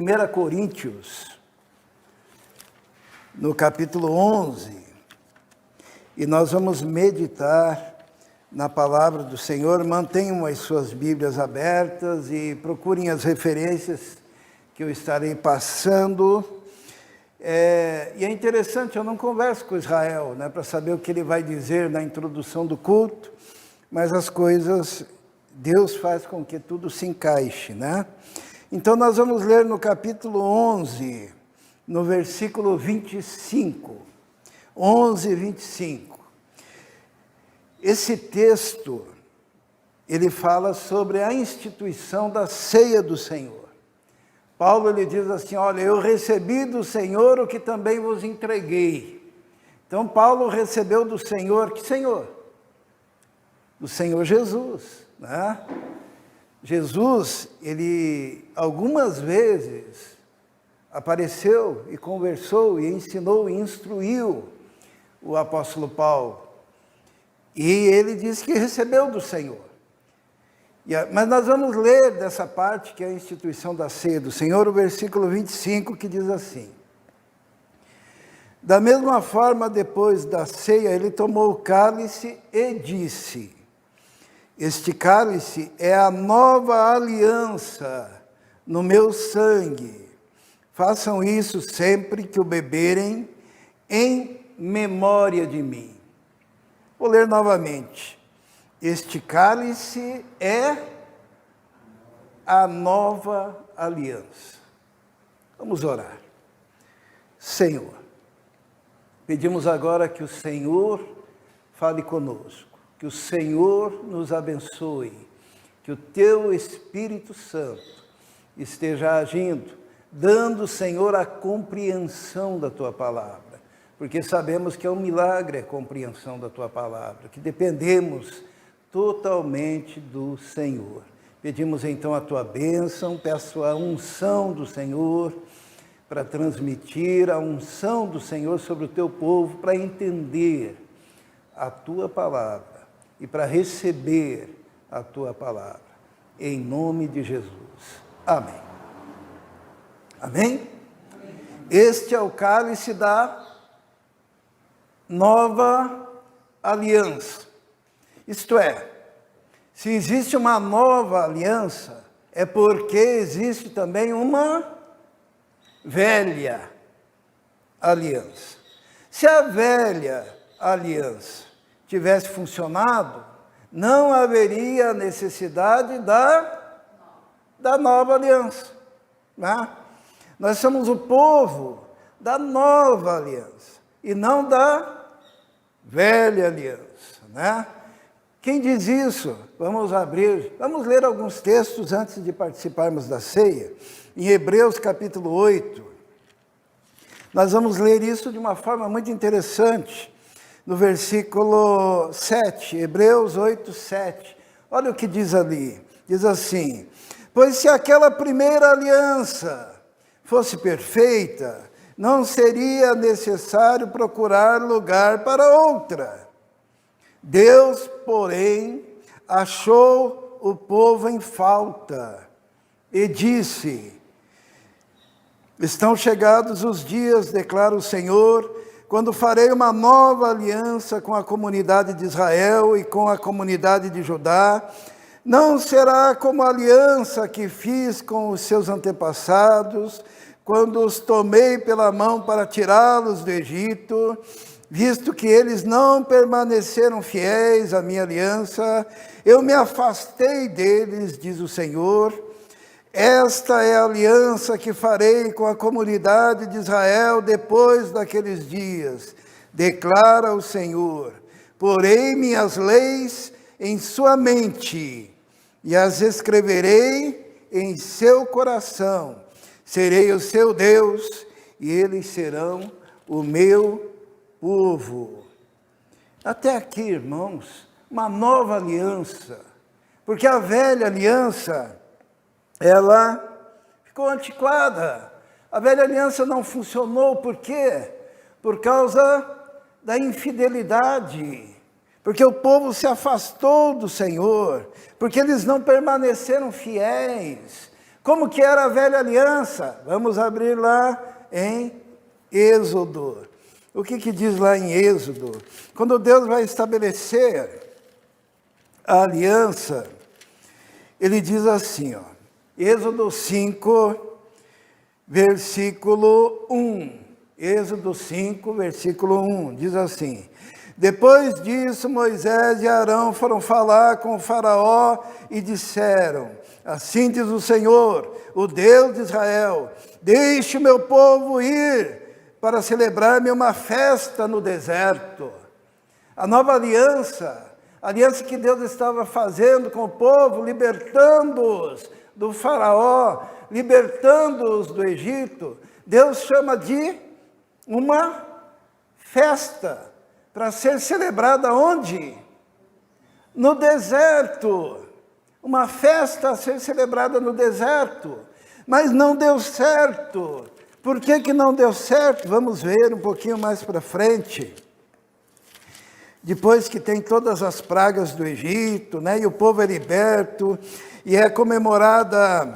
1 Coríntios, no capítulo 11, e nós vamos meditar na palavra do Senhor. Mantenham as suas Bíblias abertas e procurem as referências que eu estarei passando. E é interessante, eu não converso com Israel, para saber o que ele vai dizer na introdução do culto, mas as coisas, Deus faz com que tudo se encaixe, Então nós vamos ler no capítulo 11, no versículo 25. 11, 25. Esse texto, ele fala sobre a instituição da ceia do Senhor. Paulo, ele diz assim, olha, eu recebi do Senhor o que também vos entreguei. Então, Paulo recebeu do Senhor, que Senhor? Do Senhor Jesus, Jesus, ele algumas vezes apareceu e conversou e ensinou e instruiu o apóstolo Paulo. E ele disse que recebeu do Senhor. Mas nós vamos ler dessa parte, que é a instituição da ceia do Senhor, o versículo 25, que diz assim: da mesma forma, depois da ceia, ele tomou o cálice e disse: este cálice é a nova aliança no meu sangue. Façam isso sempre que o beberem, em memória de mim. Vou ler novamente. Este cálice é a nova aliança. Vamos orar. Senhor, pedimos agora que o Senhor fale conosco, que o Senhor nos abençoe, que o Teu Espírito Santo esteja agindo, dando, Senhor, a compreensão da Tua palavra, porque sabemos que é um milagre a compreensão da Tua palavra, que dependemos totalmente do Senhor. Pedimos então a Tua bênção, peço a unção do Senhor para transmitir a unção do Senhor sobre o Teu povo, para entender a Tua palavra e para receber a Tua palavra. Em nome de Jesus. Amém. Amém? Este é o cálice da nova aliança. Isto é, se existe uma nova aliança, é porque existe também uma velha aliança. Se a velha aliança tivesse funcionado, não haveria necessidade da nova aliança. Nós somos o povo da nova aliança e não da velha aliança, Quem diz isso? Vamos ler alguns textos antes de participarmos da ceia. Em Hebreus capítulo 8, nós vamos ler isso de uma forma muito interessante, no versículo 7, Hebreus 8, 7. Olha o que diz ali, diz assim: pois se aquela primeira aliança fosse perfeita, não seria necessário procurar lugar para outra. Deus, porém, achou o povo em falta e disse: estão chegados os dias, declara o Senhor, quando farei uma nova aliança com a comunidade de Israel e com a comunidade de Judá. Não será como a aliança que fiz com os seus antepassados, quando os tomei pela mão para tirá-los do Egito, visto que eles não permaneceram fiéis à minha aliança, eu me afastei deles, diz o Senhor. Esta é a aliança que farei com a comunidade de Israel depois daqueles dias, declara o Senhor. Porei minhas leis em sua mente e as escreverei em seu coração. Serei o seu Deus e eles serão o meu povo. Até aqui, irmãos, uma nova aliança, porque a velha aliança, ela ficou antiquada. A velha aliança não funcionou, por quê? Por causa da infidelidade, porque o povo se afastou do Senhor, porque eles não permaneceram fiéis, Como que era a velha aliança? Vamos abrir lá em Êxodo. O que diz lá em Êxodo? Quando Deus vai estabelecer a aliança, ele diz assim, ó, Êxodo 5, versículo 1. Êxodo 5, versículo 1, diz assim: depois disso, Moisés e Arão foram falar com o faraó e disseram: assim diz o Senhor, o Deus de Israel, deixe o meu povo ir para celebrar-me uma festa no deserto. A nova aliança, a aliança que Deus estava fazendo com o povo, libertando-os do faraó, libertando-os do Egito, Deus chama de uma festa para ser celebrada onde? No deserto. Uma festa a ser celebrada no deserto. Mas não deu certo. Por que não deu certo? Vamos ver um pouquinho mais para frente. Depois que tem todas as pragas do Egito, né, e o povo é liberto, e é comemorada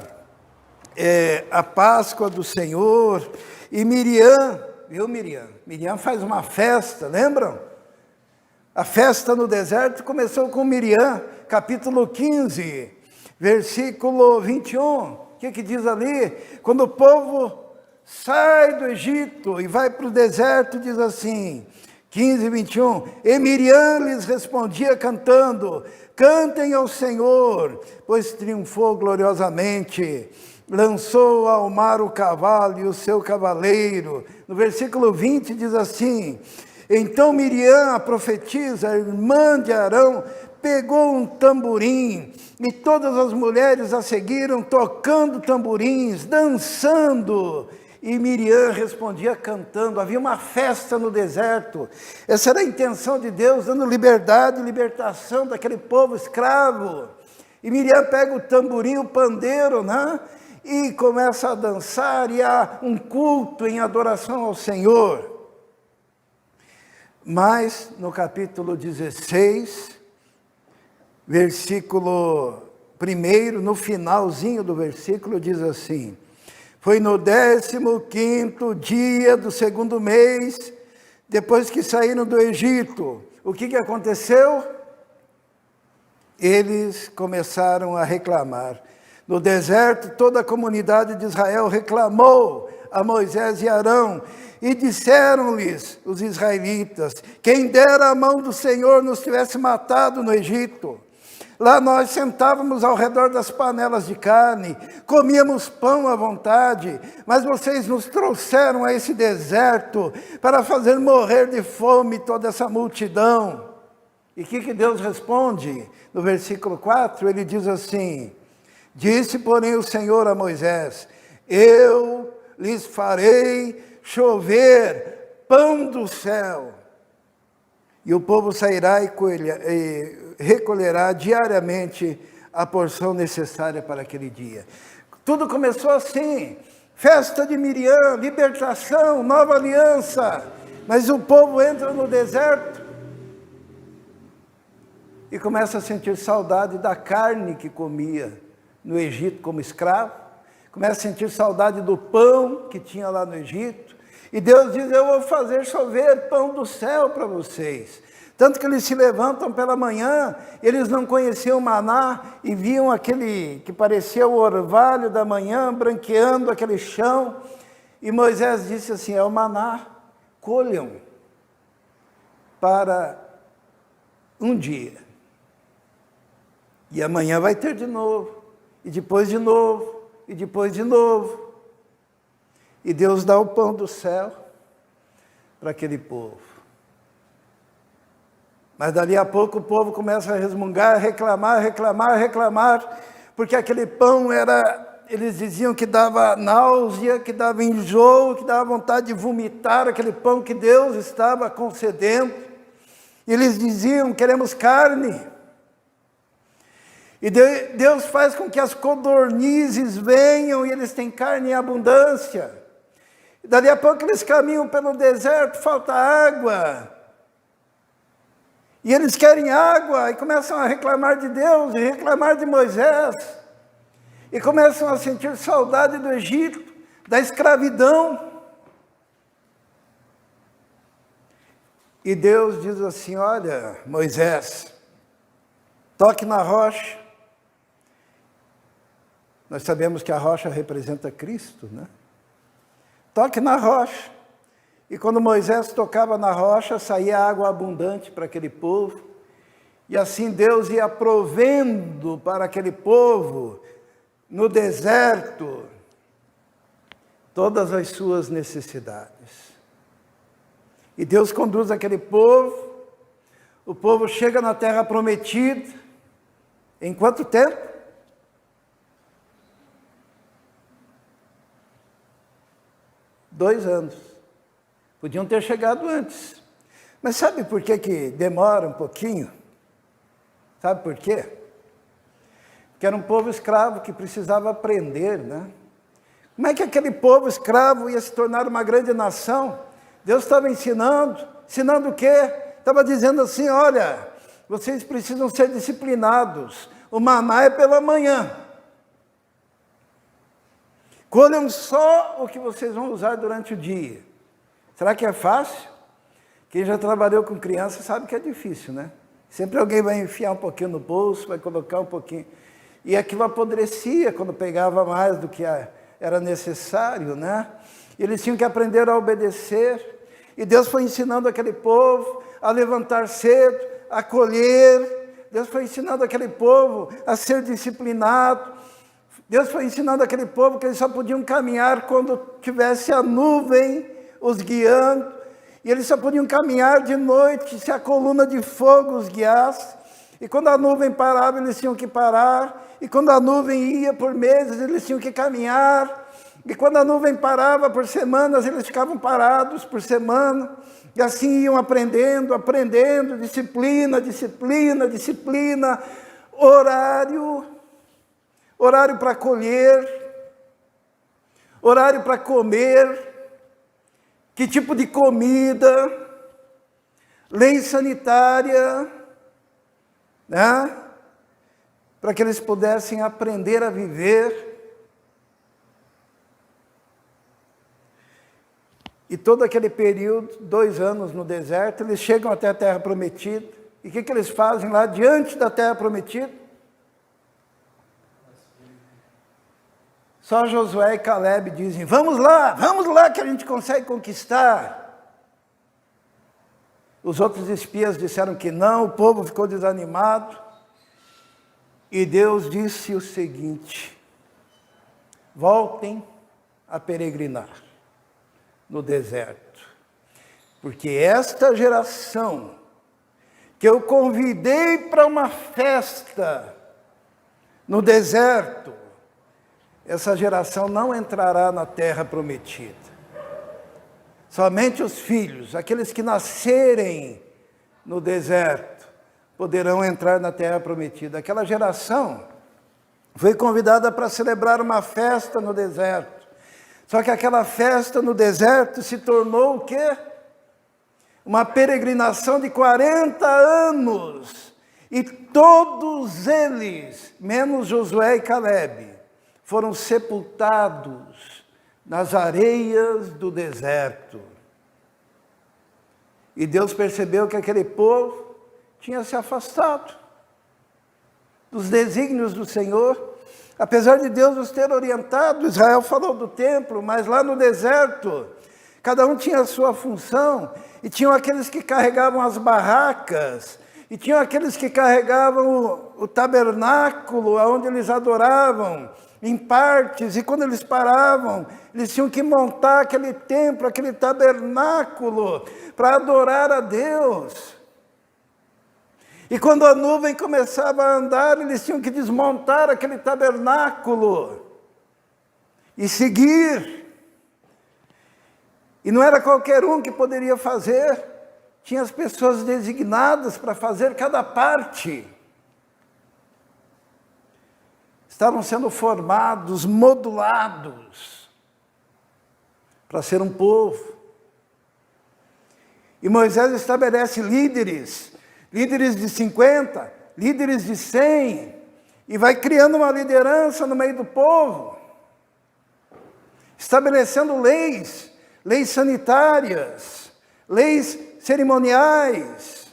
a Páscoa do Senhor, e Miriam, viu Miriam? Miriam faz uma festa, lembram? A festa no deserto começou com Miriam, capítulo 15, versículo 21. O que diz ali? Quando o povo sai do Egito e vai para o deserto, diz assim, 15, 21, e Miriam lhes respondia cantando: cantem ao Senhor, pois triunfou gloriosamente, lançou ao mar o cavalo e o seu cavaleiro. No versículo 20 diz assim: então Miriam, a profetisa, a irmã de Arão, pegou um tamborim, e todas as mulheres a seguiram, tocando tamborins, dançando. E Miriam respondia cantando. Havia uma festa no deserto. Essa era a intenção de Deus, dando liberdade e libertação daquele povo escravo. E Miriam pega o tamborim, o pandeiro, né? E começa a dançar, e há um culto em adoração ao Senhor. Mas no capítulo 16, versículo 1, no finalzinho do versículo, diz assim: foi no 15º dia do 2º mês, depois que saíram do Egito. O que aconteceu? Eles começaram a reclamar. No deserto, toda a comunidade de Israel reclamou a Moisés e Arão, e disseram-lhes os israelitas: quem dera a mão do Senhor nos tivesse matado no Egito. Lá nós sentávamos ao redor das panelas de carne, comíamos pão à vontade, mas vocês nos trouxeram a esse deserto para fazer morrer de fome toda essa multidão. E o que Deus responde? No versículo 4, ele diz assim: disse, porém, o Senhor a Moisés: eu lhes farei chover pão do céu, e o povo sairá e recolherá diariamente a porção necessária para aquele dia. Tudo começou assim, festa de Miriam, libertação, nova aliança, mas o povo entra no deserto e começa a sentir saudade da carne que comia no Egito como escravo, começa a sentir saudade do pão que tinha lá no Egito, e Deus diz: eu vou fazer chover pão do céu para vocês. Tanto que eles se levantam pela manhã, eles não conheciam o maná, e viam aquele que parecia o orvalho da manhã, branqueando aquele chão, e Moisés disse assim: é o maná, colham para um dia, e amanhã vai ter de novo, e depois de novo, e depois de novo. E Deus dá o pão do céu para aquele povo. Mas dali a pouco o povo começa a resmungar, reclamar, porque aquele pão era, eles diziam que dava náusea, que dava enjoo, que dava vontade de vomitar, aquele pão que Deus estava concedendo. E eles diziam: queremos carne. E Deus faz com que as codornizes venham, e eles têm carne em abundância. E dali a pouco eles caminham pelo deserto, falta água. E eles querem água, e começam a reclamar de Deus, e reclamar de Moisés. e começam a sentir saudade do Egito, da escravidão. E Deus diz assim: olha, Moisés, toque na rocha. Nós sabemos que a rocha representa Cristo, né? Toque na rocha. E quando Moisés tocava na rocha, saía água abundante para aquele povo. E assim Deus ia provendo para aquele povo, no deserto, todas as suas necessidades. E Deus conduz aquele povo, o povo chega na terra prometida, em quanto tempo? 2 anos. Podiam ter chegado antes. Mas sabe por que demora um pouquinho? Sabe por quê? Porque era um povo escravo que precisava aprender, né? Como é que aquele povo escravo ia se tornar uma grande nação? Deus estava ensinando o quê? Estava dizendo assim: olha, vocês precisam ser disciplinados, o maná é pela manhã. Colham só o que vocês vão usar durante o dia. Será que é fácil? Quem já trabalhou com criança sabe que é difícil, né? Sempre alguém vai enfiar um pouquinho no bolso, vai colocar um pouquinho. E aquilo apodrecia quando pegava mais do que era necessário, né? E eles tinham que aprender a obedecer. E Deus foi ensinando aquele povo a levantar cedo, a colher. Deus foi ensinando aquele povo a ser disciplinado. Deus foi ensinando aquele povo que eles só podiam caminhar quando tivesse a nuvem os guiando. E eles só podiam caminhar de noite se a coluna de fogo os guiasse. E quando a nuvem parava, eles tinham que parar. E quando a nuvem ia por meses, eles tinham que caminhar. E quando a nuvem parava por semanas, eles ficavam parados por semana. E assim iam aprendendo, disciplina, horário para colher, horário para comer, que tipo de comida, lei sanitária, né? Para que eles pudessem aprender a viver. E todo aquele período, 2 anos no deserto, eles chegam até a terra prometida. E o que eles fazem lá diante da terra prometida? Só Josué e Caleb dizem: vamos lá que a gente consegue conquistar. Os outros espias disseram que não, o povo ficou desanimado. E Deus disse o seguinte: voltem a peregrinar no deserto, porque esta geração que eu convidei para uma festa no deserto, essa geração não entrará na terra prometida. Somente os filhos, aqueles que nascerem no deserto, poderão entrar na terra prometida. Aquela geração foi convidada para celebrar uma festa no deserto. Só que aquela festa no deserto se tornou o quê? Uma peregrinação de 40 anos. E todos eles, menos Josué e Caleb, foram sepultados nas areias do deserto. E Deus percebeu que aquele povo tinha se afastado dos desígnios do Senhor. Apesar de Deus os ter orientado, Israel falou do templo, mas lá no deserto, cada um tinha a sua função. E tinham aqueles que carregavam as barracas, e tinham aqueles que carregavam o tabernáculo, onde eles adoravam, em partes. E quando eles paravam, eles tinham que montar aquele templo, aquele tabernáculo, para adorar a Deus. E quando a nuvem começava a andar, eles tinham que desmontar aquele tabernáculo e seguir. E não era qualquer um que poderia fazer, tinha as pessoas designadas para fazer cada parte. Estavam sendo formados, modulados, para ser um povo. E Moisés estabelece líderes de 50, líderes de 100, e vai criando uma liderança no meio do povo, estabelecendo leis, leis sanitárias, leis cerimoniais,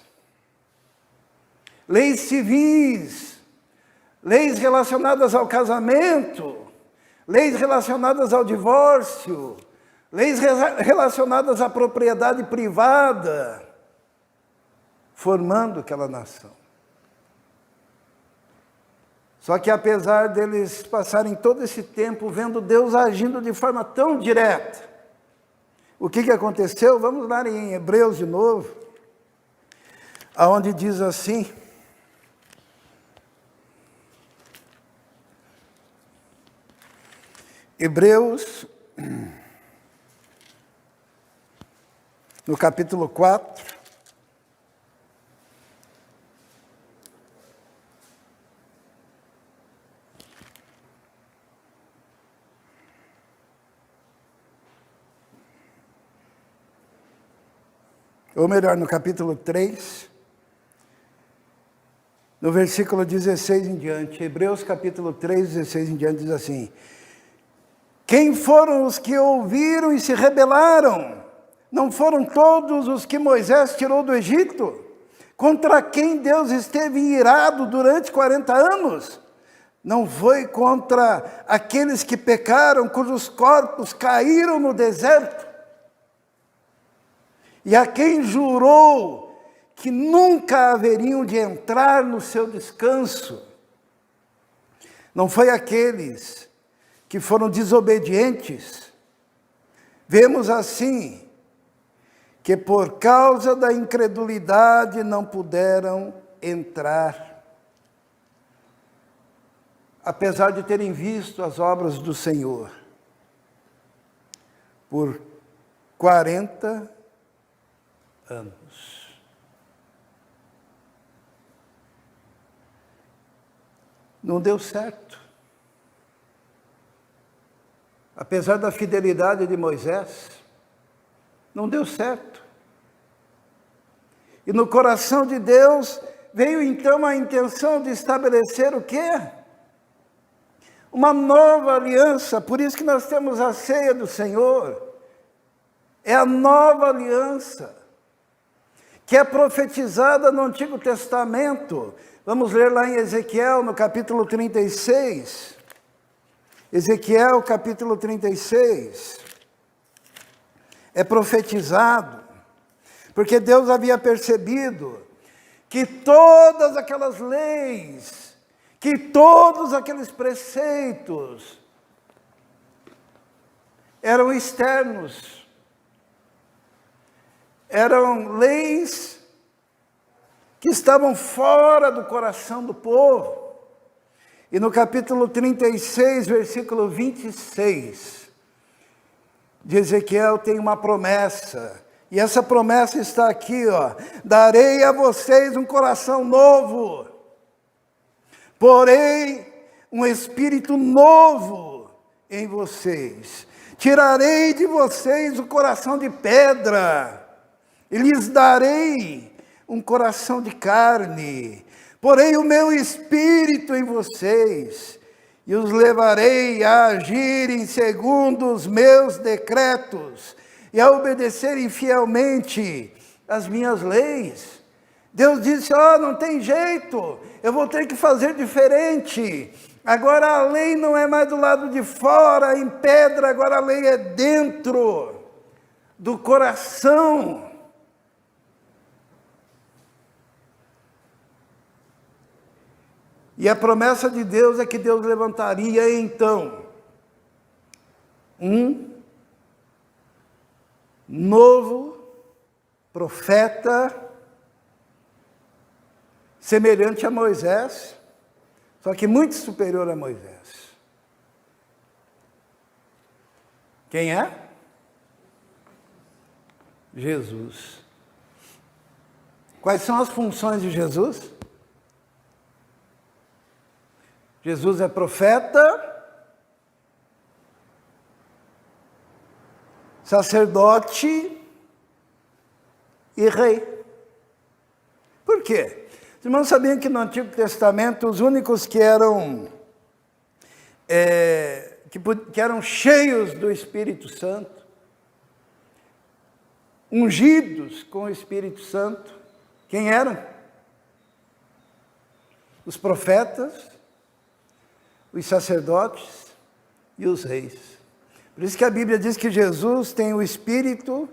leis civis, leis relacionadas ao casamento, leis relacionadas ao divórcio, leis relacionadas à propriedade privada, formando aquela nação. Só que apesar deles passarem todo esse tempo vendo Deus agindo de forma tão direta, o que aconteceu? Vamos lá em Hebreus de novo, aonde diz assim: Hebreus, no capítulo 4, ou melhor, no capítulo 3, no versículo 16 em diante, Hebreus capítulo 3, 16 em diante, diz assim: quem foram os que ouviram e se rebelaram? Não foram todos os que Moisés tirou do Egito? Contra quem Deus esteve irado durante 40 anos? Não foi contra aqueles que pecaram, cujos corpos caíram no deserto? E a quem jurou que nunca haveriam de entrar no seu descanso? Não foi aqueles que foram desobedientes? Vemos assim que por causa da incredulidade não puderam entrar, apesar de terem visto as obras do Senhor por 40 anos. Não deu certo. Apesar da fidelidade de Moisés, não deu certo. E no coração de Deus veio então a intenção de estabelecer o quê? Uma nova aliança. Por isso que nós temos a ceia do Senhor. É a nova aliança que é profetizada no Antigo Testamento. Vamos ler lá em Ezequiel, no capítulo 36. Ezequiel, capítulo 36. É profetizado, porque Deus havia percebido que todas aquelas leis, que todos aqueles preceitos eram externos, eram leis que estavam fora do coração do povo. E no capítulo 36, versículo 26, de Ezequiel tem uma promessa. E essa promessa está aqui, ó: darei a vocês um coração novo, porei um espírito novo em vocês. Tirarei de vocês o coração de pedra, e lhes darei um coração de carne. Porei o meu espírito em vocês, e os levarei a agirem segundo os meus decretos, e a obedecerem fielmente as minhas leis. Deus disse: não tem jeito, eu vou ter que fazer diferente. Agora a lei não é mais do lado de fora, em pedra, agora a lei é dentro do coração. E a promessa de Deus é que Deus levantaria então um novo profeta, semelhante a Moisés, só que muito superior a Moisés. Quem é? Jesus. Quais são as funções de Jesus? Jesus é profeta, sacerdote e rei. Por quê? Os irmãos sabiam que no Antigo Testamento os únicos que eram cheios do Espírito Santo, ungidos com o Espírito Santo, quem eram? Os profetas, os sacerdotes e os reis. Por isso que a Bíblia diz que Jesus tem o Espírito,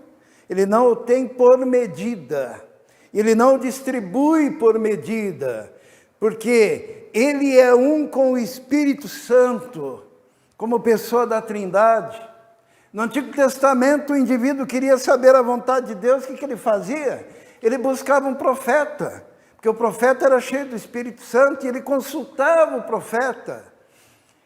ele não o tem por medida, ele não o distribui por medida, porque ele é um com o Espírito Santo, como pessoa da Trindade. No Antigo Testamento, o indivíduo queria saber a vontade de Deus, o que ele fazia? Ele buscava um profeta, porque o profeta era cheio do Espírito Santo, e ele consultava o profeta.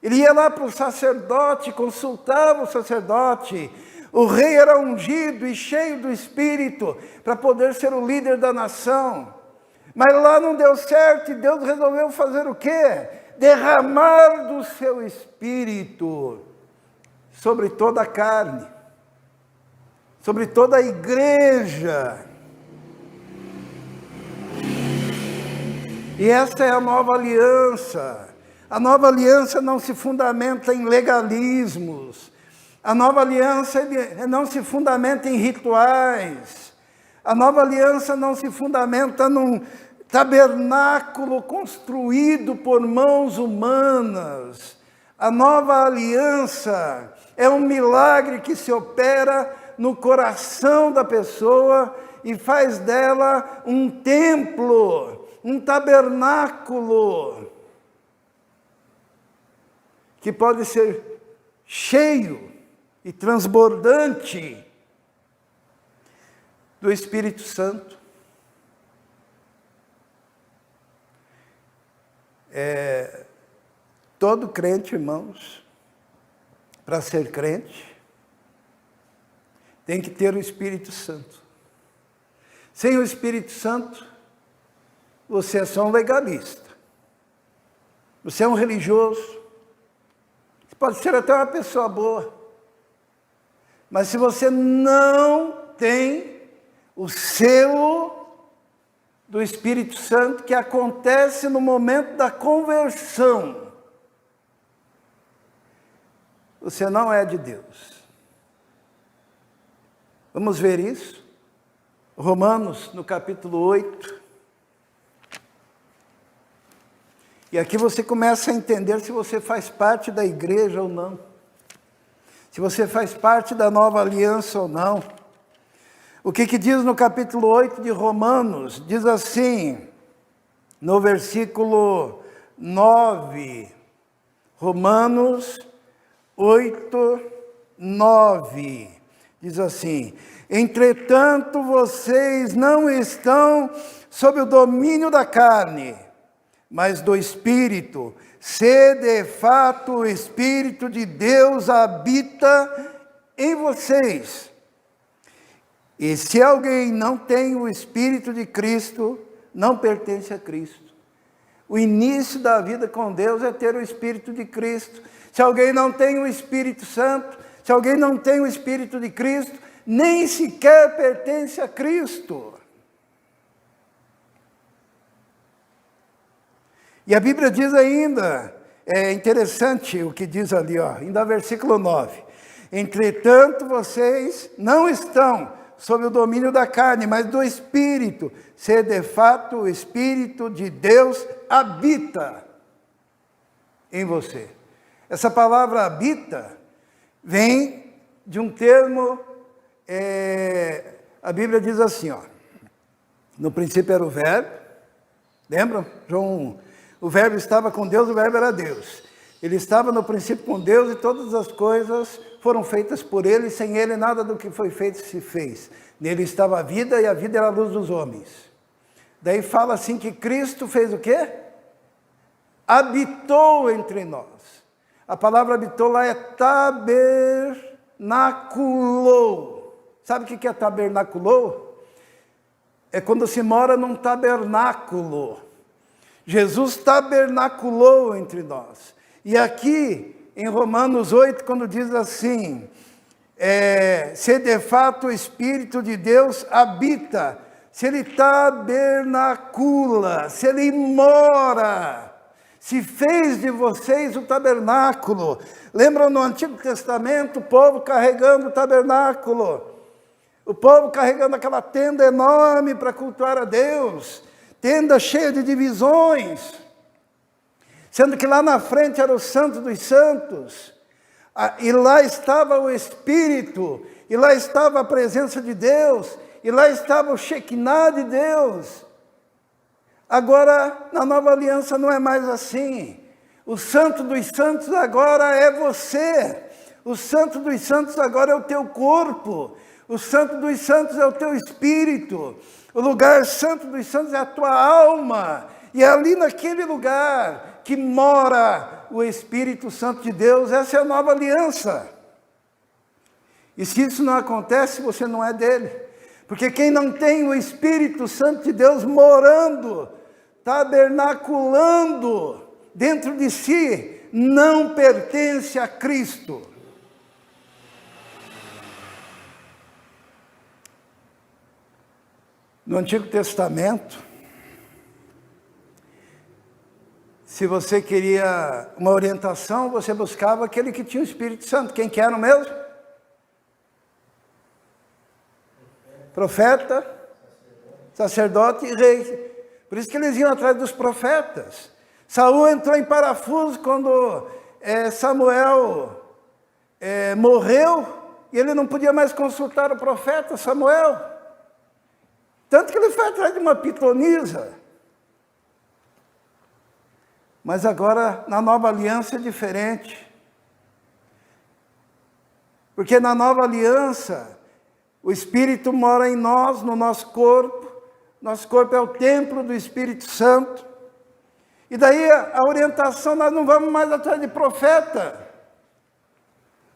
Ele ia lá para o sacerdote, consultava o sacerdote. O rei era ungido e cheio do Espírito, para poder ser o líder da nação. Mas lá não deu certo, e Deus resolveu fazer o quê? Derramar do seu Espírito sobre toda a carne, sobre toda a igreja. E essa é a nova aliança. A nova aliança não se fundamenta em legalismos. A nova aliança não se fundamenta em rituais. A nova aliança não se fundamenta num tabernáculo construído por mãos humanas. A nova aliança é um milagre que se opera no coração da pessoa e faz dela um templo, um tabernáculo, que pode ser cheio e transbordante do Espírito Santo. Todo crente, irmãos, para ser crente, tem que ter o Espírito Santo. Sem o Espírito Santo, você é só um legalista. Você é um religioso. Você pode ser até uma pessoa boa. Mas se você não tem o selo do Espírito Santo, que acontece no momento da conversão, você não é de Deus. Vamos ver isso? Romanos, no capítulo 8. E aqui você começa a entender se você faz parte da igreja ou não. Se você faz parte da nova aliança ou não. O que diz no capítulo 8 de Romanos? Diz assim, no versículo 9. Romanos 8, 9. Diz assim: entretanto, vocês não estão sob o domínio da carne, mas do Espírito, se de fato o Espírito de Deus habita em vocês. E se alguém não tem o Espírito de Cristo, não pertence a Cristo. O início da vida com Deus é ter o Espírito de Cristo. Se alguém não tem o Espírito Santo, se alguém não tem o Espírito de Cristo, nem sequer pertence a Cristo. E a Bíblia diz ainda, é interessante o que diz ali, ainda versículo 9. Entretanto, vocês não estão sob o domínio da carne, mas do Espírito, se de fato o Espírito de Deus habita em você. Essa palavra habita vem de um termo, a Bíblia diz assim, no princípio era o verbo, lembram? João 1. O verbo estava com Deus, o verbo era Deus. Ele estava no princípio com Deus e todas as coisas foram feitas por ele, e sem ele nada do que foi feito se fez. Nele estava a vida e a vida era a luz dos homens. Daí fala assim que Cristo fez o quê? Habitou entre nós. A palavra habitou lá é tabernaculou. Sabe o que é tabernaculou? É quando se mora num tabernáculo. Jesus tabernaculou entre nós. E aqui, em Romanos 8, quando diz assim, se de fato o Espírito de Deus habita, se Ele tabernacula, se Ele mora, se fez de vocês o tabernáculo. Lembram no Antigo Testamento o povo carregando o tabernáculo? O povo carregando aquela tenda enorme para cultuar a Deus, tenda cheia de divisões, sendo que lá na frente era o Santo dos Santos, e lá estava o Espírito, e lá estava a presença de Deus, e lá estava o Shekinah de Deus. Agora, na nova aliança não é mais assim. O Santo dos Santos agora é você. O Santo dos Santos agora é o teu corpo. O Santo dos Santos é o teu espírito. O lugar Santo dos Santos é a tua alma. E é ali naquele lugar que mora o Espírito Santo de Deus. Essa é a nova aliança. E se isso não acontece, você não é dele. Porque quem não tem o Espírito Santo de Deus morando, tabernaculando dentro de si, não pertence a Cristo. No Antigo Testamento, se você queria uma orientação, você buscava aquele que tinha o Espírito Santo. Quem que era mesmo? Profeta, sacerdote e rei. Por isso que eles iam atrás dos profetas. Saul entrou em parafuso quando Samuel morreu, e ele não podia mais consultar o profeta Samuel. Tanto que ele foi atrás de uma pitonisa. Mas agora, na nova aliança, é diferente. Porque na nova aliança, o Espírito mora em nós, no nosso corpo. Nosso corpo é o templo do Espírito Santo. E daí a orientação, nós não vamos mais atrás de profeta.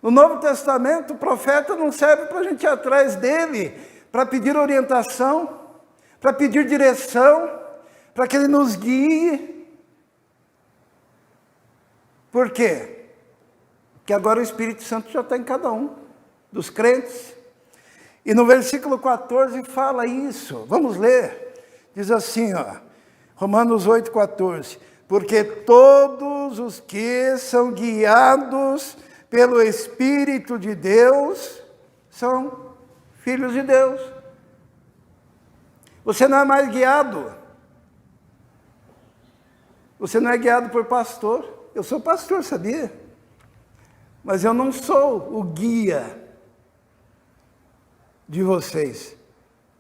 No Novo Testamento, o profeta não serve para a gente ir atrás dele, para pedir orientação, para pedir direção, para que ele nos guie. Por quê? Porque agora o Espírito Santo já está em cada um dos crentes. E no versículo 14 fala isso. Vamos ler. Diz assim, Romanos 8,14. Porque todos os que são guiados pelo Espírito de Deus são filhos de Deus. Você não é mais guiado. Você não é guiado por pastor. Eu sou pastor, sabia? Mas eu não sou o guia de vocês.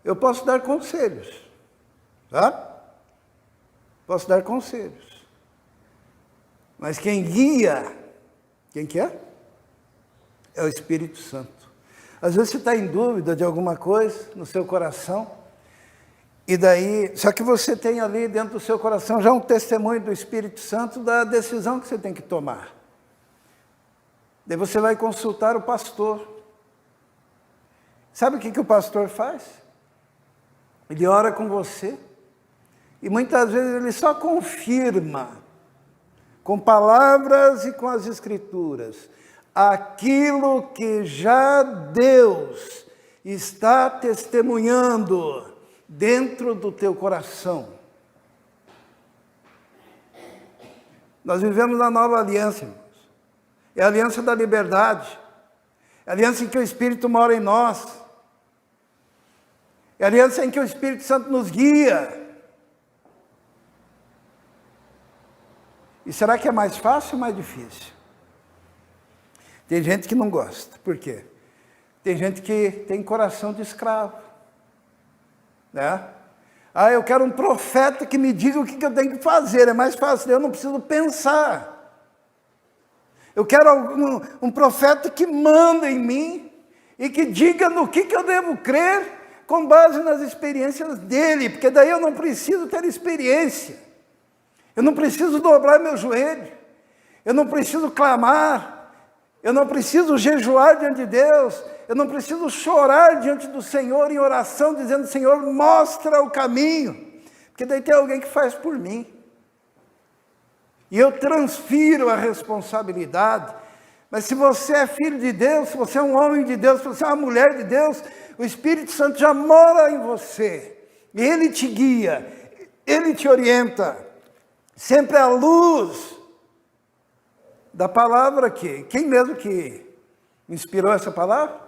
Eu posso dar conselhos, tá? Posso dar conselhos. Mas quem guia, quem que é? É o Espírito Santo. Às vezes você está em dúvida de alguma coisa no seu coração, e daí, só que você tem ali dentro do seu coração já um testemunho do Espírito Santo da decisão que você tem que tomar. Daí você vai consultar o pastor. Sabe o que o pastor faz? Ele ora com você, e muitas vezes ele só confirma, com palavras e com as Escrituras, aquilo que já Deus está testemunhando dentro do teu coração. Nós vivemos na nova aliança, irmãos. É a aliança da liberdade. É a aliança em que o Espírito mora em nós. É a aliança em que o Espírito Santo nos guia. E será que é mais fácil ou mais difícil? Tem gente que não gosta. Por quê? Tem gente que tem coração de escravo. Né? Ah, eu quero um profeta que me diga o que eu tenho que fazer. É mais fácil, eu não preciso pensar. Eu quero um profeta que manda em mim e que diga no que eu devo crer com base nas experiências dele, porque daí eu não preciso ter experiência. Eu não preciso dobrar meu joelho. Eu não preciso clamar. Eu não preciso jejuar diante de Deus. Eu não preciso chorar diante do Senhor em oração, dizendo, Senhor, mostra o caminho. Porque daí tem alguém que faz por mim. E eu transfiro a responsabilidade. Mas se você é filho de Deus, se você é um homem de Deus, se você é uma mulher de Deus, o Espírito Santo já mora em você. Ele te guia, Ele te orienta, sempre à luz da palavra aqui. Quem mesmo que inspirou essa palavra?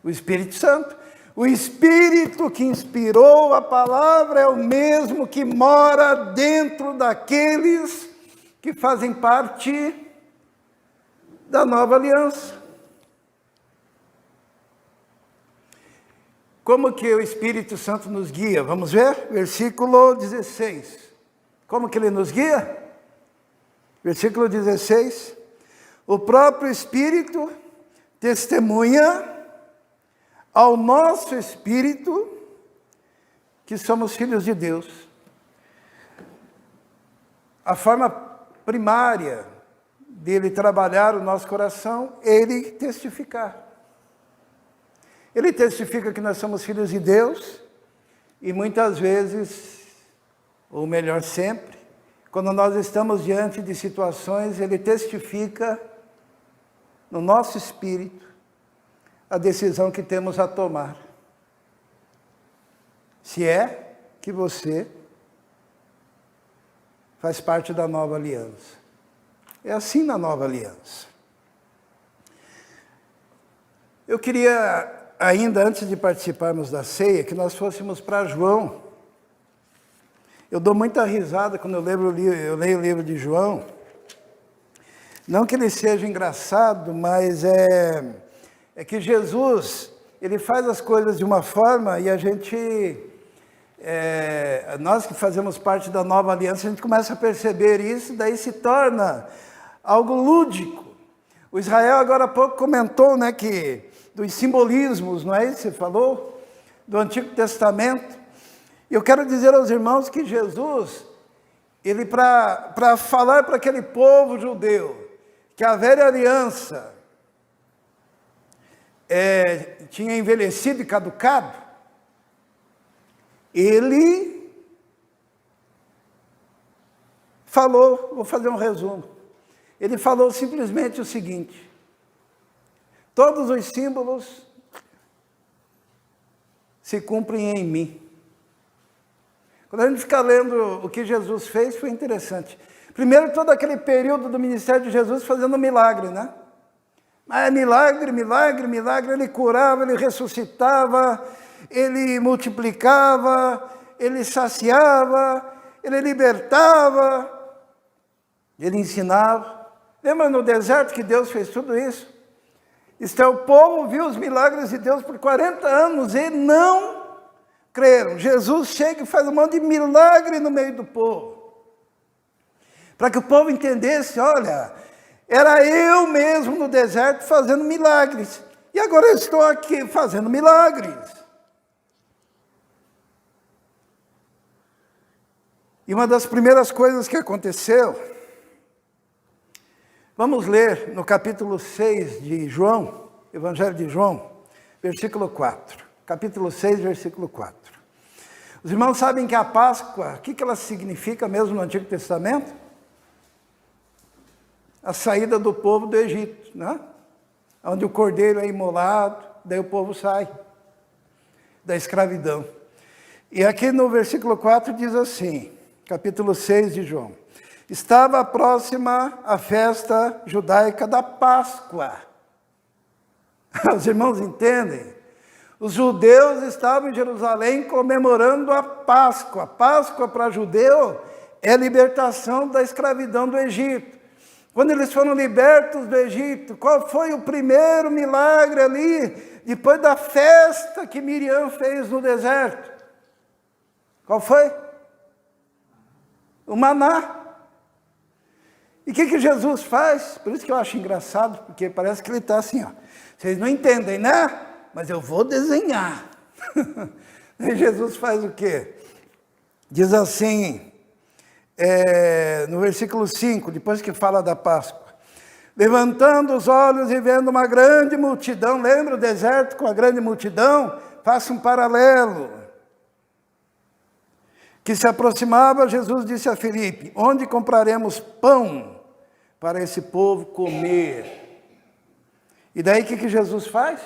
O Espírito Santo. O Espírito que inspirou a palavra é o mesmo que mora dentro daqueles que fazem parte da nova aliança. Como que o Espírito Santo nos guia? Vamos ver? Versículo 16. Como que ele nos guia? Versículo 16. O próprio Espírito testemunha ao nosso espírito que somos filhos de Deus. A forma primária dele trabalhar o nosso coração, ele testificar. Ele testifica que nós somos filhos de Deus e muitas vezes, ou melhor sempre, quando nós estamos diante de situações, ele testifica no nosso espírito a decisão que temos a tomar. Se é que você faz parte da nova aliança. É assim na nova aliança. Eu queria, ainda antes de participarmos da ceia, que nós fôssemos para João. Eu dou muita risada quando eu leio o livro de João. Não que ele seja engraçado, mas é que Jesus, ele faz as coisas de uma forma e a gente, nós que fazemos parte da nova aliança, a gente começa a perceber isso, daí se torna algo lúdico. O Israel agora há pouco comentou, né, que dos simbolismos, não é isso que você falou? Do Antigo Testamento. Eu quero dizer aos irmãos que Jesus, ele para falar para aquele povo judeu, que a velha aliança tinha envelhecido e caducado, ele falou, vou fazer um resumo, ele falou simplesmente o seguinte: todos os símbolos se cumprem em mim. Quando a gente fica lendo o que Jesus fez, foi interessante. Primeiro, todo aquele período do ministério de Jesus fazendo milagre, né? Mas milagre, milagre, milagre, ele curava, ele ressuscitava, ele multiplicava, ele saciava, ele libertava, ele ensinava. Lembra no deserto que Deus fez tudo isso? O povo viu os milagres de Deus por 40 anos e não creram. Jesus chega e faz um monte de milagre no meio do povo. Para que o povo entendesse, olha, era eu mesmo no deserto fazendo milagres. E agora eu estou aqui fazendo milagres. E uma das primeiras coisas que aconteceu, vamos ler no capítulo 6 de João, Evangelho de João, versículo 4. Capítulo 6, versículo 4. Os irmãos sabem que a Páscoa, o que ela significa mesmo no Antigo Testamento? A saída do povo do Egito, né? Onde o cordeiro é imolado, daí o povo sai da escravidão. E aqui no versículo 4 diz assim, capítulo 6 de João: estava próxima a festa judaica da Páscoa. Os irmãos entendem? Os judeus estavam em Jerusalém comemorando a Páscoa. Páscoa para judeu é a libertação da escravidão do Egito. Quando eles foram libertos do Egito, qual foi o primeiro milagre ali, depois da festa que Miriam fez no deserto? Qual foi? O maná. E o que Jesus faz? Por isso que eu acho engraçado, porque parece que ele está assim, ó. Vocês não entendem, né? Mas eu vou desenhar. E Jesus faz o quê? Diz assim, no versículo 5, depois que fala da Páscoa: levantando os olhos e vendo uma grande multidão, lembra o deserto com a grande multidão? Faça um paralelo. Que se aproximava, Jesus disse a Filipe: onde compraremos pão para esse povo comer? E daí o que Jesus faz?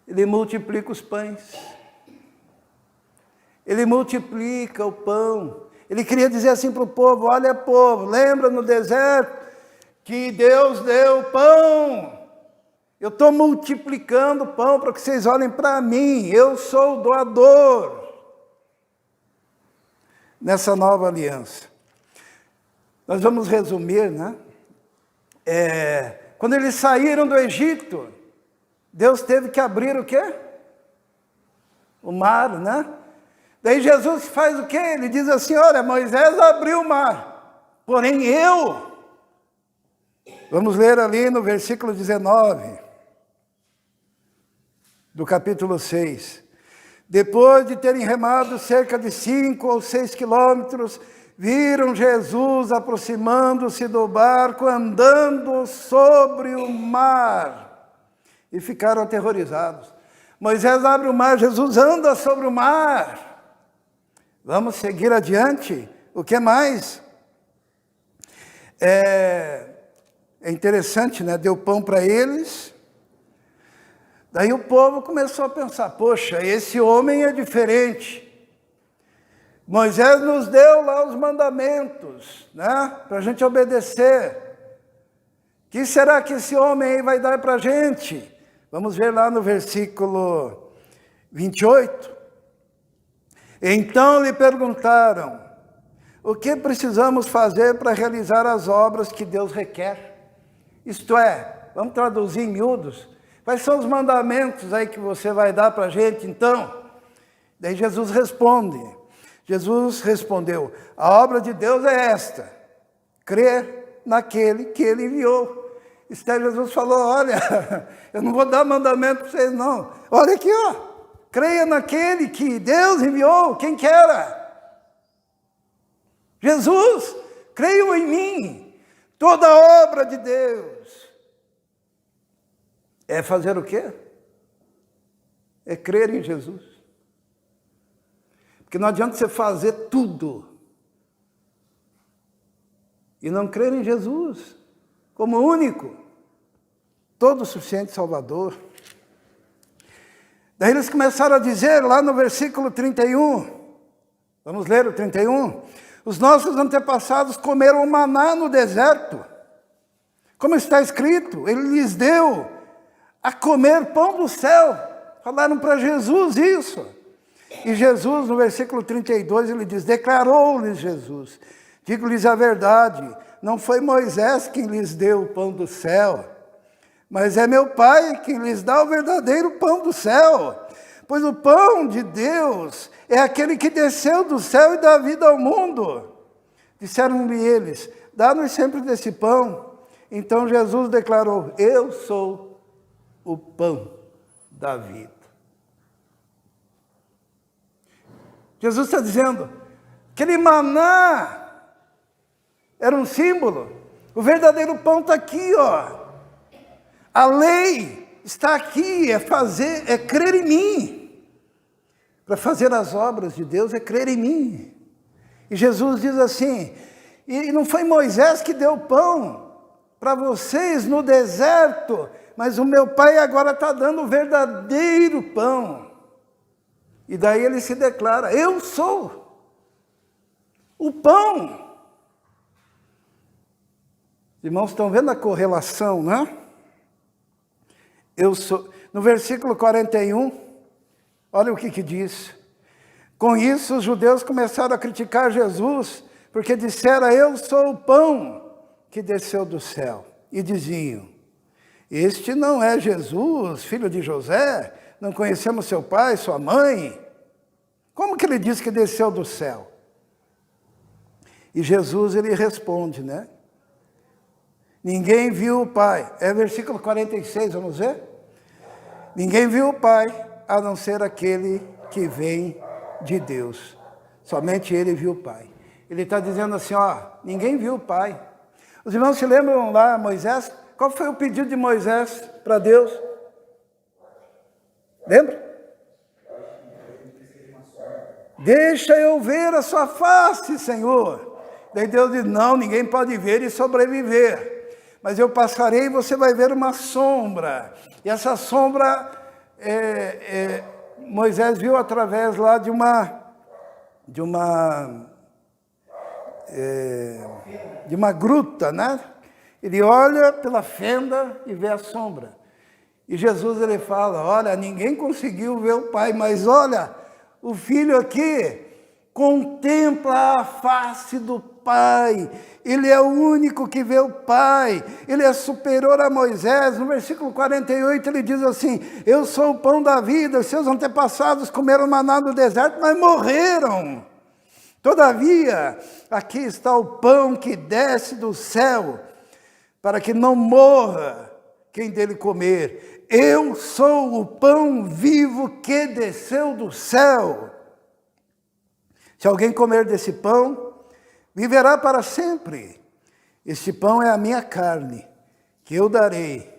Ele multiplica os pães. Ele multiplica o pão. Ele queria dizer assim para o povo: olha, povo, lembra no deserto que Deus deu pão? Eu estou multiplicando o pão para que vocês olhem para mim. Eu sou o doador nessa nova aliança. Nós vamos resumir, né? Quando eles saíram do Egito, Deus teve que abrir o quê? O mar, né? Daí Jesus faz o quê? Ele diz assim: olha, Moisés abriu o mar, porém eu... Vamos ler ali no versículo 19, do capítulo 6. Depois de terem remado cerca de 5 ou 6 quilômetros, viram Jesus aproximando-se do barco, andando sobre o mar, e ficaram aterrorizados. Moisés abre o mar, Jesus anda sobre o mar. Vamos seguir adiante. O que mais? É interessante, né? Deu pão para eles. Daí o povo começou a pensar: poxa, esse homem é diferente. Moisés nos deu lá os mandamentos, né? Para a gente obedecer. O que será que esse homem aí vai dar para a gente? Vamos ver lá no versículo 28. Então lhe perguntaram: o que precisamos fazer para realizar as obras que Deus requer? Isto é, vamos traduzir em miúdos, quais são os mandamentos aí que você vai dar para a gente então? Daí Jesus responde. Jesus respondeu: a obra de Deus é esta, crer naquele que ele enviou. Isto é, Jesus falou: olha, eu não vou dar mandamento para vocês não. Olha aqui, ó, creia naquele que Deus enviou. Quem que era? Jesus. Creiam em mim. Toda obra de Deus é fazer o quê? É crer em Jesus. Porque não adianta você fazer tudo e não crer em Jesus como único, todo suficiente Salvador. Daí eles começaram a dizer lá no versículo 31, vamos ler o 31, os nossos antepassados comeram o maná no deserto, como está escrito, ele lhes deu a comer pão do céu. Falaram para Jesus isso. E Jesus, no versículo 32, ele diz: declarou-lhes Jesus: digo-lhes a verdade, não foi Moisés quem lhes deu o pão do céu, mas é meu Pai quem lhes dá o verdadeiro pão do céu. Pois o pão de Deus é aquele que desceu do céu e dá vida ao mundo. Disseram-lhe eles: dá-nos sempre desse pão. Então Jesus declarou: eu sou o pão da vida. Jesus está dizendo, aquele maná era um símbolo, o verdadeiro pão está aqui, ó. A lei está aqui, é crer em mim. Para fazer as obras de Deus é crer em mim. E Jesus diz assim, e não foi Moisés que deu pão para vocês no deserto, mas o meu Pai agora está dando o verdadeiro pão. E daí ele se declara: eu sou o pão. Irmãos, estão vendo a correlação, né? Eu sou. No versículo 41, olha o que diz. Com isso, os judeus começaram a criticar Jesus, porque dissera: eu sou o pão que desceu do céu. E diziam: este não é Jesus, filho de José? Não conhecemos seu pai, sua mãe? Como que ele diz que desceu do céu? E Jesus, ele responde, né? Ninguém viu o Pai. É versículo 46, vamos ver? Ninguém viu o Pai, a não ser aquele que vem de Deus. Somente ele viu o Pai. Ele está dizendo assim, ó, ninguém viu o Pai. Os irmãos se lembram lá, Moisés? Qual foi o pedido de Moisés para Deus? Lembra? Deixa eu ver a sua face, Senhor. Daí Deus diz, não, ninguém pode ver e sobreviver. Mas eu passarei e você vai ver uma sombra. E essa sombra, Moisés viu através lá de uma de uma gruta, né? Ele olha pela fenda e vê a sombra. E Jesus, ele fala, olha, ninguém conseguiu ver o Pai, mas olha, o Filho aqui contempla a face do Pai. Ele é o único que vê o Pai. Ele é superior a Moisés. No versículo 48 ele diz assim, eu sou o pão da vida. Os seus antepassados comeram maná no deserto, mas morreram. Todavia, aqui está o pão que desce do céu, para que não morra quem dele comer. Eu sou o pão vivo que desceu do céu. Se alguém comer desse pão, viverá para sempre. Este pão é a minha carne, que eu darei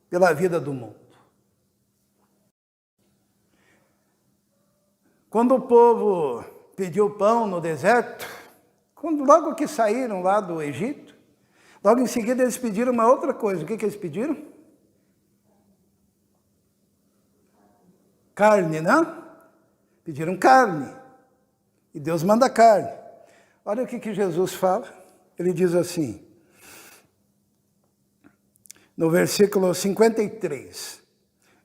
pela vida do mundo. Quando o povo pediu pão no deserto, logo que saíram lá do Egito, logo em seguida eles pediram uma outra coisa. O que eles pediram? Carne, não? Pediram carne. E Deus manda carne. Olha o que Jesus fala. Ele diz assim, no versículo 53.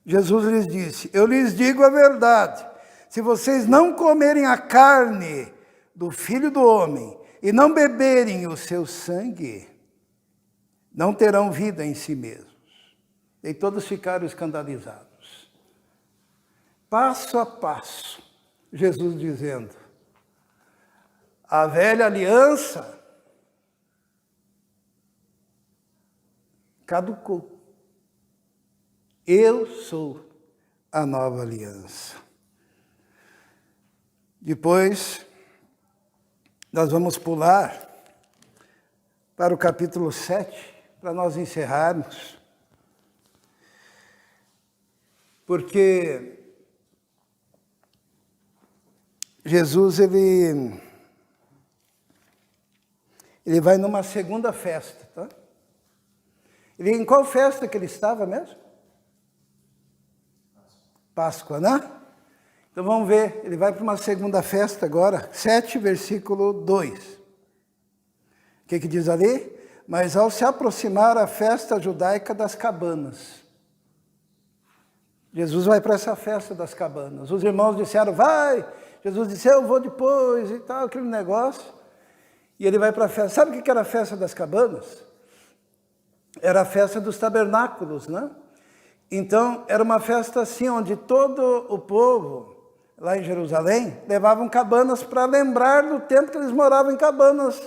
Jesus lhes disse, eu lhes digo a verdade. Se vocês não comerem a carne do Filho do Homem e não beberem o seu sangue, não terão vida em si mesmos. E todos ficaram escandalizados. Passo a passo, Jesus dizendo, a velha aliança caducou. Eu sou a nova aliança. Depois, nós vamos pular para o capítulo 7, para nós encerrarmos. Porque Jesus, ele vai numa segunda festa, tá? Em qual festa que ele estava mesmo? Páscoa, né? Então vamos ver, ele vai para uma segunda festa agora, 7, versículo 2. O que diz ali? Mas ao se aproximar a festa judaica das cabanas. Jesus vai para essa festa das cabanas. Os irmãos disseram, vai. Jesus disse, eu vou depois e tal, aquele negócio. E ele vai para a festa. Sabe o que era a festa das cabanas? Era a festa dos tabernáculos, né? Então, era uma festa assim, onde todo o povo, lá em Jerusalém, levavam cabanas para lembrar do tempo que eles moravam em cabanas,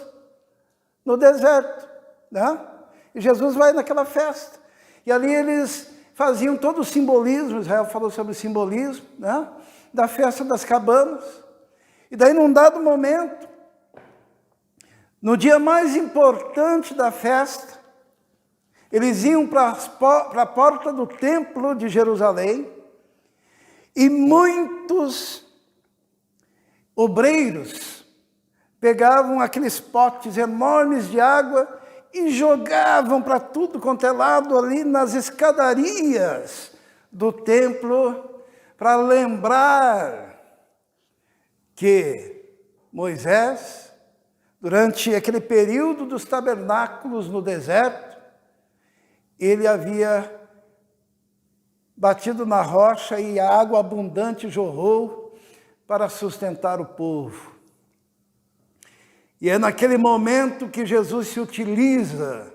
no deserto, né? E Jesus vai naquela festa. E ali eles faziam todo o simbolismo, Israel falou sobre o simbolismo, né? Da festa das cabanas. E daí, num dado momento, no dia mais importante da festa, eles iam para a porta do templo de Jerusalém e muitos obreiros pegavam aqueles potes enormes de água e jogavam para tudo quanto é lado ali nas escadarias do templo para lembrar que Moisés, durante aquele período dos tabernáculos no deserto, ele havia batido na rocha e a água abundante jorrou para sustentar o povo. E é naquele momento que Jesus se utiliza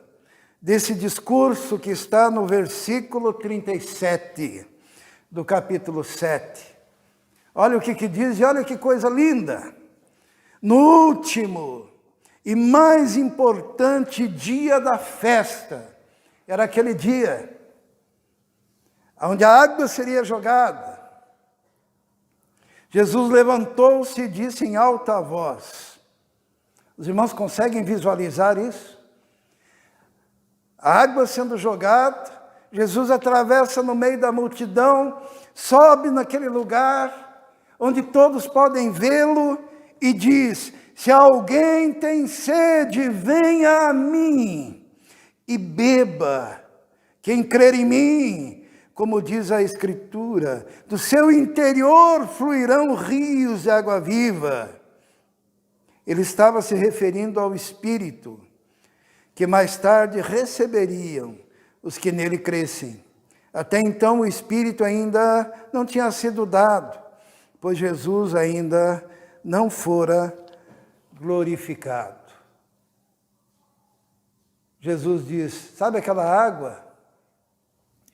desse discurso que está no versículo 37 do capítulo 7. Olha o que diz e olha que coisa linda. No último e mais importante dia da festa, era aquele dia onde a água seria jogada. Jesus levantou-se e disse em alta voz. Os irmãos conseguem visualizar isso? A água sendo jogada, Jesus atravessa no meio da multidão, sobe naquele lugar onde todos podem vê-lo e diz, se alguém tem sede, venha a mim e beba. Quem crer em mim, como diz a Escritura, do seu interior fluirão rios de água viva. Ele estava se referindo ao Espírito, que mais tarde receberiam os que nele crescem. Até então o Espírito ainda não tinha sido dado, pois Jesus ainda não fora glorificado. Jesus diz, sabe aquela água?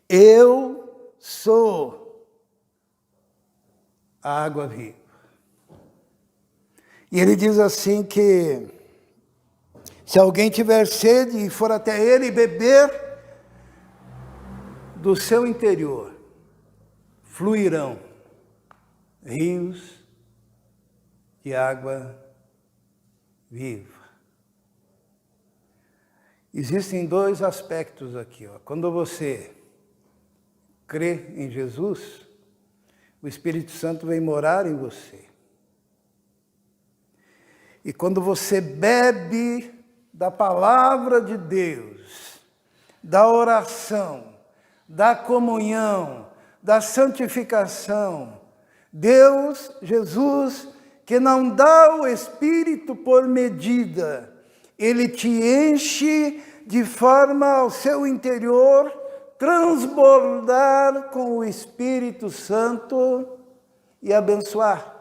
Eu sou a água viva. E ele diz assim que se alguém tiver sede e for até ele beber, do seu interior fluirão rios de água viva. Existem dois aspectos aqui. Quando você crê em Jesus, o Espírito Santo vem morar em você. E quando você bebe da palavra de Deus, da oração, da comunhão, da santificação, Deus, Jesus, que não dá o Espírito por medida, Ele te enche de forma ao seu interior transbordar com o Espírito Santo e abençoar.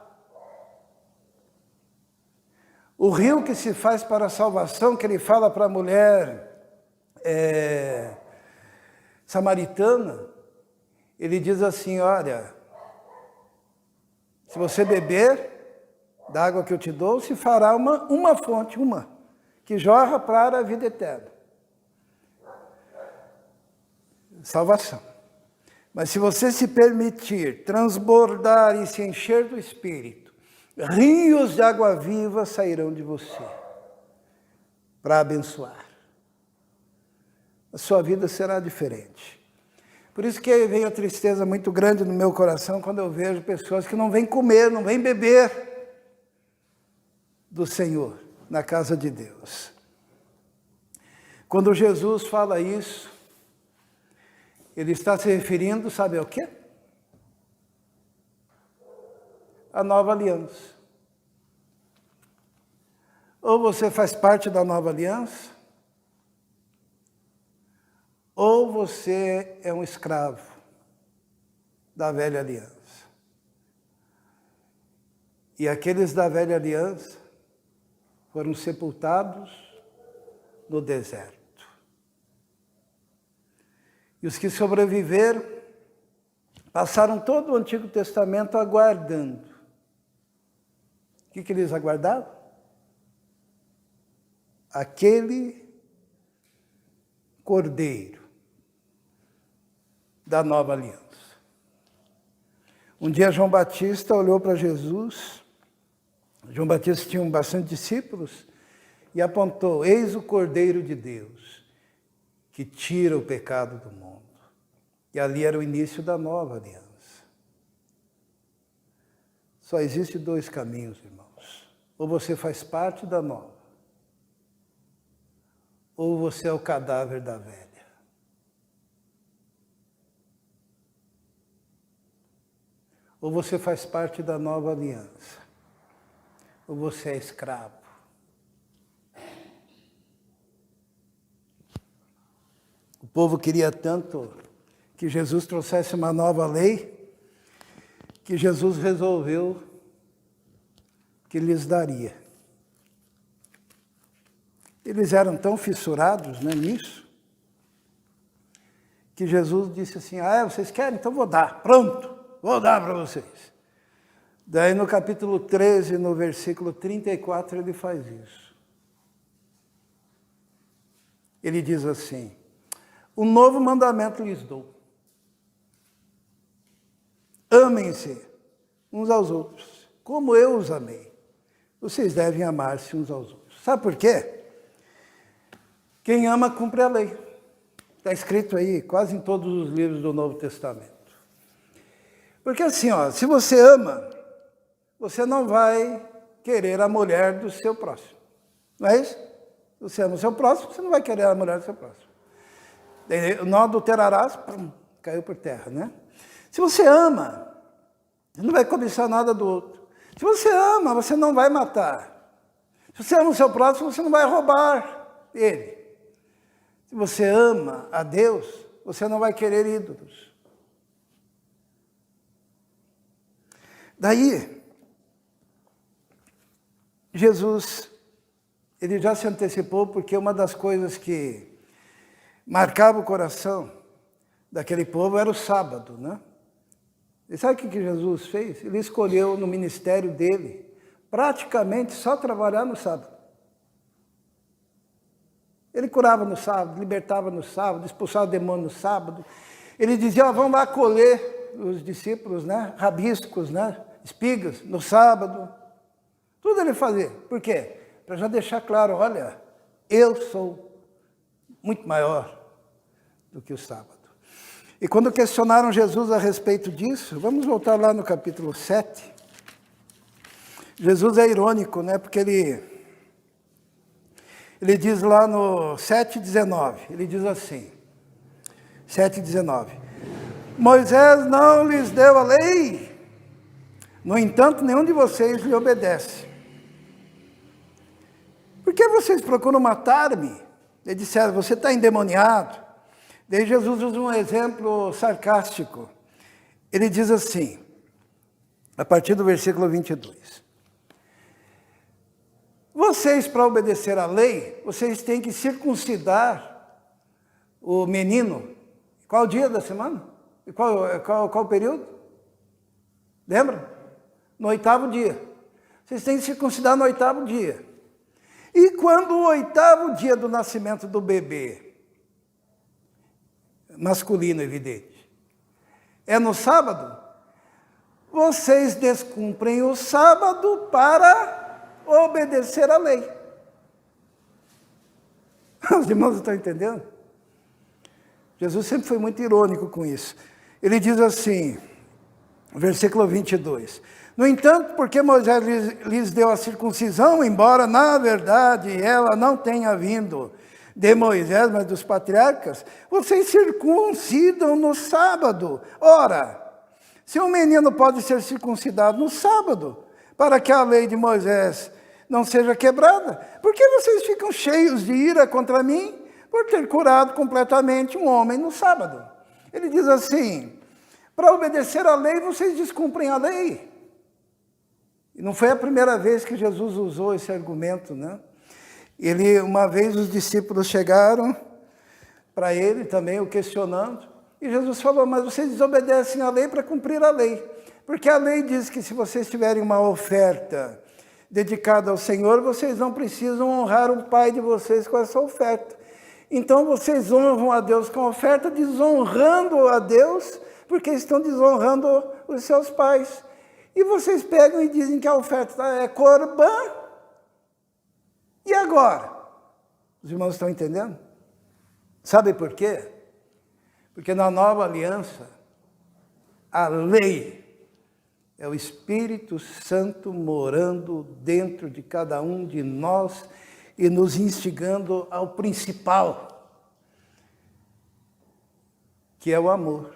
O rio que se faz para a salvação, que ele fala para a mulher samaritana, ele diz assim, olha, se você beber da água que eu te dou, se fará uma fonte, que jorra para a vida eterna. Salvação. Mas se você se permitir transbordar e se encher do Espírito, rios de água viva sairão de você para abençoar. A sua vida será diferente. Por isso que vem a tristeza muito grande no meu coração quando eu vejo pessoas que não vêm comer, não vêm beber do Senhor na casa de Deus. Quando Jesus fala isso, ele está se referindo, sabe ao quê? A nova aliança. Ou você faz parte da nova aliança, ou você é um escravo da velha aliança. E aqueles da velha aliança foram sepultados no deserto. E os que sobreviveram passaram todo o Antigo Testamento aguardando. O que eles aguardavam? Aquele Cordeiro da nova aliança. Um dia João Batista olhou para Jesus. João Batista tinha bastante discípulos e apontou, eis o Cordeiro de Deus, que tira o pecado do mundo. E ali era o início da nova aliança. Só existe dois caminhos, irmãos. Ou você faz parte da nova, ou você é o cadáver da velha. Ou você faz parte da nova aliança, ou você é escravo. O povo queria tanto que Jesus trouxesse uma nova lei, que Jesus resolveu que lhes daria. Eles eram tão fissurados, né, nisso, que Jesus disse assim, vocês querem? Então vou dar, pronto, vou dar para vocês. Daí no capítulo 13, no versículo 34, ele faz isso. Ele diz assim, um novo mandamento lhes dou. Amem-se uns aos outros, como eu os amei. Vocês devem amar-se uns aos outros. Sabe por quê? Quem ama, cumpre a lei. Está escrito aí, quase em todos os livros do Novo Testamento. Porque assim, se você ama, você não vai querer a mulher do seu próximo. Não é isso? Se você ama o seu próximo, você não vai querer a mulher do seu próximo. Não adulterarás, caiu por terra, né? Se você ama, você não vai cobiçar nada do outro. Se você ama, você não vai matar. Se você ama o seu próximo, você não vai roubar ele. Se você ama a Deus, você não vai querer ídolos. Daí, Jesus, ele já se antecipou, porque uma das coisas que marcava o coração daquele povo era o sábado, né? E sabe o que Jesus fez? Ele escolheu no ministério dele, praticamente só trabalhar no sábado. Ele curava no sábado, libertava no sábado, expulsava o demônio no sábado. Ele dizia, vamos lá colher os discípulos, né? Rabiscos, né? Espigas, no sábado. Tudo ele fazia. Por quê? Para já deixar claro, olha, eu sou muito maior do que o sábado. E quando questionaram Jesus a respeito disso, vamos voltar lá no capítulo 7. Jesus é irônico, né? Porque ele diz lá no 7,19, ele diz assim, 7,19, Moisés não lhes deu a lei, no entanto, nenhum de vocês lhe obedece. Por que vocês procuram matar-me? Eles disseram, você está endemoniado. Daí Jesus usa um exemplo sarcástico. Ele diz assim, a partir do versículo 22. Vocês, para obedecer à lei, vocês têm que circuncidar o menino. Qual dia da semana? E qual período? Lembra? No 8º dia. Vocês têm que circuncidar no 8º dia. E quando o 8º dia do nascimento do bebê, masculino evidente, é no sábado, vocês descumprem o sábado para obedecer à lei. Os irmãos estão entendendo? Jesus sempre foi muito irônico com isso. Ele diz assim, versículo 22, no entanto, porque Moisés lhes deu a circuncisão, embora na verdade ela não tenha vindo de Moisés, mas dos patriarcas, vocês circuncidam no sábado. Ora, se um menino pode ser circuncidado no sábado, para que a lei de Moisés não seja quebrada, por que vocês ficam cheios de ira contra mim por ter curado completamente um homem no sábado? Ele diz assim, para obedecer à lei, vocês descumprem a lei. E não foi a primeira vez que Jesus usou esse argumento, né? Uma vez os discípulos chegaram para ele também, o questionando, e Jesus falou, mas vocês desobedecem à lei para cumprir a lei. Porque a lei diz que se vocês tiverem uma oferta dedicada ao Senhor, vocês não precisam honrar o Pai de vocês com essa oferta. Então vocês honram a Deus com a oferta, desonrando a Deus, porque estão desonrando os seus pais. E vocês pegam e dizem que a oferta é corbã. E agora? Os irmãos estão entendendo? Sabe por quê? Porque na nova aliança, a lei é o Espírito Santo morando dentro de cada um de nós e nos instigando ao principal, que é o amor.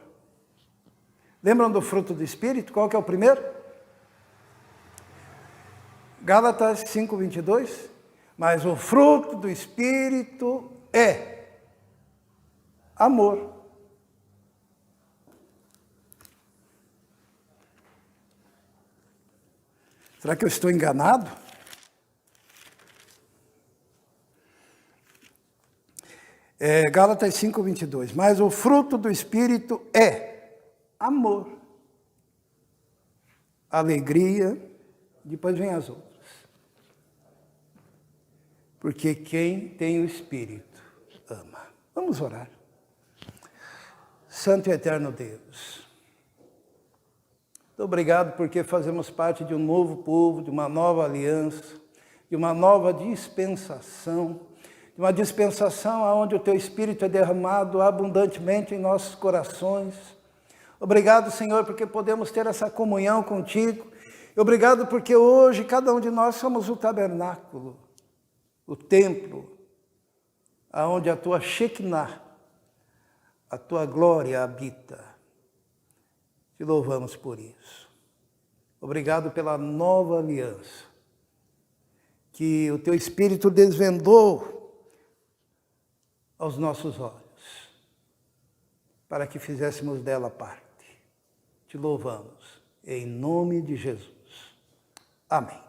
Lembram do fruto do Espírito? Qual que é o primeiro? Gálatas 5:22, mas o fruto do Espírito é amor. Será que eu estou enganado? Gálatas 5:22, mas o fruto do Espírito é amor, alegria, depois vem as outras. Porque quem tem o Espírito ama. Vamos orar. Santo e eterno Deus, muito obrigado porque fazemos parte de um novo povo, de uma nova aliança, de uma nova dispensação, de uma dispensação onde o Teu Espírito é derramado abundantemente em nossos corações. Obrigado, Senhor, porque podemos ter essa comunhão contigo. Obrigado porque hoje cada um de nós somos o tabernáculo, o templo, aonde a Tua Shekinah, a tua glória habita. Te louvamos por isso. Obrigado pela nova aliança, que o teu Espírito desvendou aos nossos olhos, para que fizéssemos dela parte. Te louvamos, em nome de Jesus. Amém.